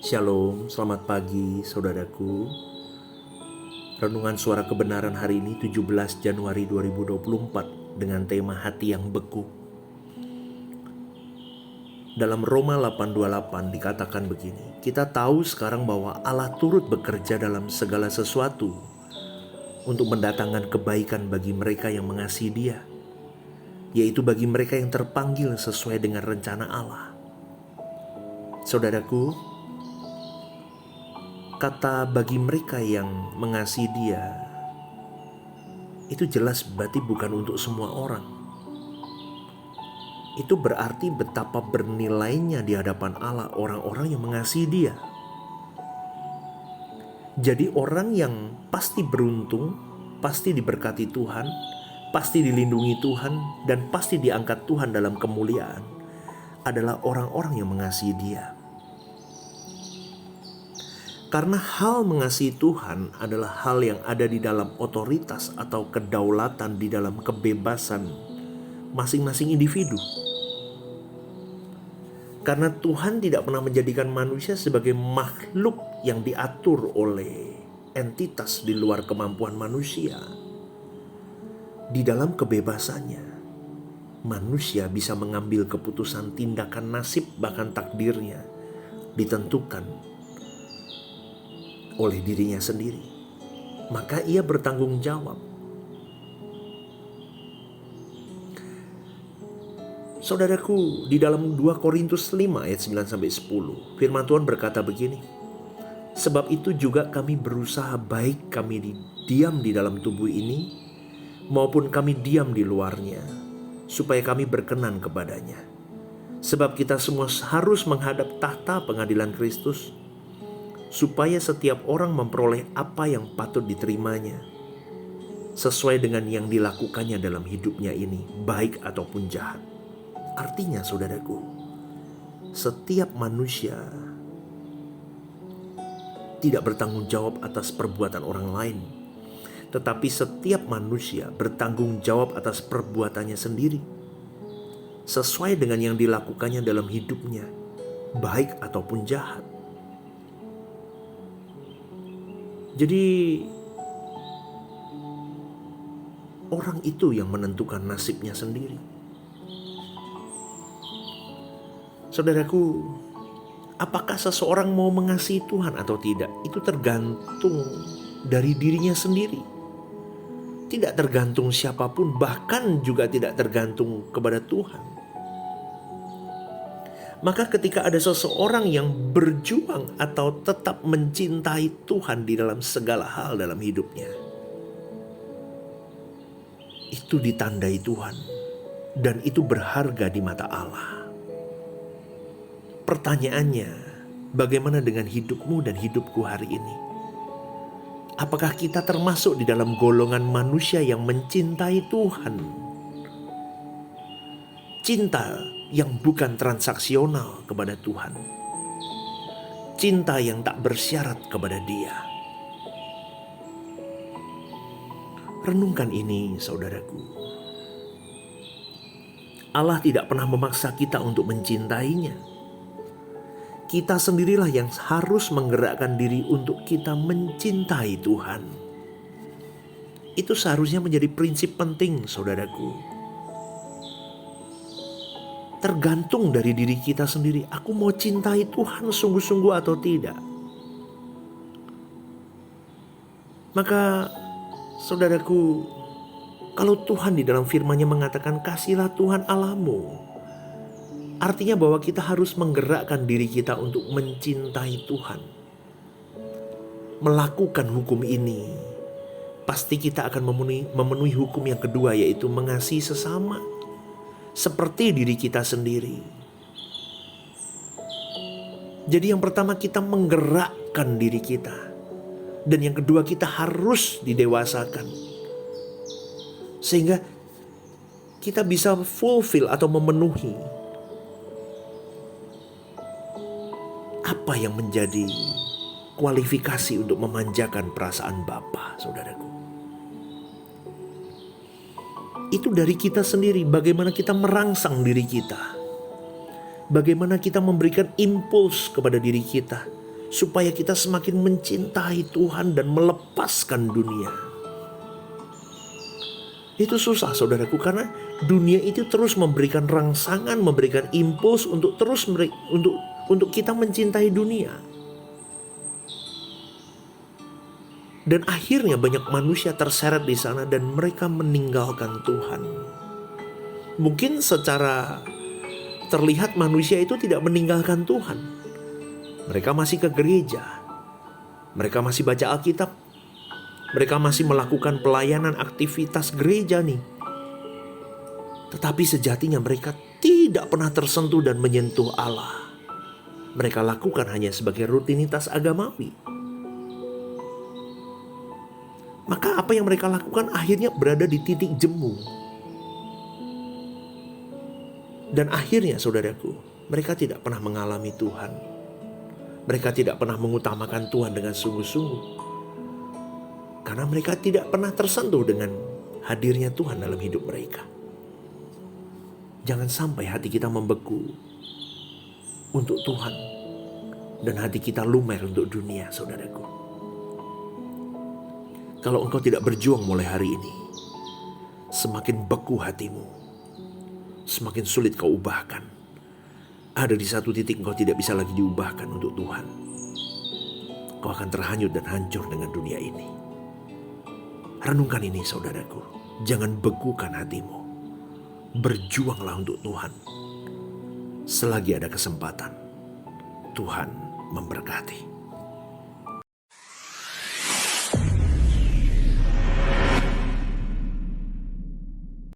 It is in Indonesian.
Shalom, selamat pagi saudaraku. Renungan Suara Kebenaran hari ini 17 Januari 2024 dengan tema hati yang beku. Dalam Roma 8:28 dikatakan begini, kita tahu sekarang bahwa Allah turut bekerja dalam segala sesuatu untuk mendatangkan kebaikan bagi mereka yang mengasihi Dia, yaitu bagi mereka yang terpanggil sesuai dengan rencana Allah. Saudaraku, kata bagi mereka yang mengasihi Dia itu jelas berarti bukan untuk semua orang. Itu berarti betapa bernilainya di hadapan Allah orang-orang yang mengasihi Dia. Jadi orang yang pasti beruntung, pasti diberkati Tuhan, pasti dilindungi Tuhan, dan pasti diangkat Tuhan dalam kemuliaan adalah orang-orang yang mengasihi Dia. Karena hal mengasihi Tuhan adalah hal yang ada di dalam otoritas atau kedaulatan, di dalam kebebasan masing-masing individu. Karena Tuhan tidak pernah menjadikan manusia sebagai makhluk yang diatur oleh entitas di luar kemampuan manusia. Di dalam kebebasannya, manusia bisa mengambil keputusan, tindakan, nasib, bahkan takdirnya ditentukan oleh dirinya sendiri. Maka ia bertanggung jawab. Saudaraku, di dalam 2 Korintus 5 ayat 9-10, firman Tuhan berkata begini, sebab itu juga kami berusaha baik kami diam di dalam tubuh ini, maupun kami diam di luarnya, supaya kami berkenan kepadanya. Sebab kita semua harus menghadap tahta pengadilan Kristus, supaya setiap orang memperoleh apa yang patut diterimanya, sesuai dengan yang dilakukannya dalam hidupnya ini, baik ataupun jahat. Artinya saudaraku, setiap manusia tidak bertanggung jawab atas perbuatan orang lain, tetapi setiap manusia bertanggung jawab atas perbuatannya sendiri, sesuai dengan yang dilakukannya dalam hidupnya, baik ataupun jahat. Jadi orang itu yang menentukan nasibnya sendiri. Saudaraku, apakah seseorang mau mengasihi Tuhan atau tidak, itu tergantung dari dirinya sendiri. Tidak tergantung siapapun, bahkan juga tidak tergantung kepada Tuhan. Maka ketika ada seseorang yang berjuang atau tetap mencintai Tuhan di dalam segala hal dalam hidupnya, itu ditandai Tuhan dan itu berharga di mata Allah. Pertanyaannya, bagaimana dengan hidupmu dan hidupku hari ini? Apakah kita termasuk di dalam golongan manusia yang mencintai Tuhan? Cinta yang bukan transaksional kepada Tuhan. Cinta yang tak bersyarat kepada Dia. Renungkan ini saudaraku. Allah tidak pernah memaksa kita untuk mencintainya. Kita sendirilah yang harus menggerakkan diri untuk kita mencintai Tuhan. Itu seharusnya menjadi prinsip penting saudaraku. Tergantung dari diri kita sendiri. Aku mau cintai Tuhan sungguh-sungguh atau tidak. Maka saudaraku, kalau Tuhan di dalam firman-Nya mengatakan kasihlah Tuhan Allahmu, artinya bahwa kita harus menggerakkan diri kita untuk mencintai Tuhan. Melakukan hukum ini, pasti kita akan memenuhi hukum yang kedua, yaitu mengasihi sesama seperti diri kita sendiri. Jadi yang pertama, kita menggerakkan diri kita. Dan yang kedua, kita harus didewasakan. Sehingga kita bisa fulfill atau memenuhi apa yang menjadi kualifikasi untuk memanjakan perasaan Bapa, saudaraku. Itu dari kita sendiri, bagaimana kita merangsang diri kita. Bagaimana kita memberikan impuls kepada diri kita supaya kita semakin mencintai Tuhan dan melepaskan dunia. Itu susah saudaraku, karena dunia itu terus memberikan rangsangan, memberikan impuls untuk terus untuk kita mencintai dunia. Dan akhirnya banyak manusia terseret di sana dan mereka meninggalkan Tuhan. Mungkin secara terlihat manusia itu tidak meninggalkan Tuhan. Mereka masih ke gereja. Mereka masih baca Alkitab. Mereka masih melakukan pelayanan aktivitas gereja nih. Tetapi sejatinya mereka tidak pernah tersentuh dan menyentuh Allah. Mereka lakukan hanya sebagai rutinitas agamawi. Maka apa yang mereka lakukan akhirnya berada di titik jemu. Dan akhirnya saudaraku, mereka tidak pernah mengalami Tuhan. Mereka tidak pernah mengutamakan Tuhan dengan sungguh-sungguh. Karena mereka tidak pernah tersentuh dengan hadirnya Tuhan dalam hidup mereka. Jangan sampai hati kita membeku untuk Tuhan dan hati kita lumer untuk dunia, saudaraku. Kalau engkau tidak berjuang mulai hari ini, semakin beku hatimu, semakin sulit kau ubahkan. Ada di satu titik engkau tidak bisa lagi diubahkan untuk Tuhan. Kau akan terhanyut dan hancur dengan dunia ini. Renungkan ini saudaraku, jangan bekukan hatimu. Berjuanglah untuk Tuhan. Selagi ada kesempatan, Tuhan memberkati.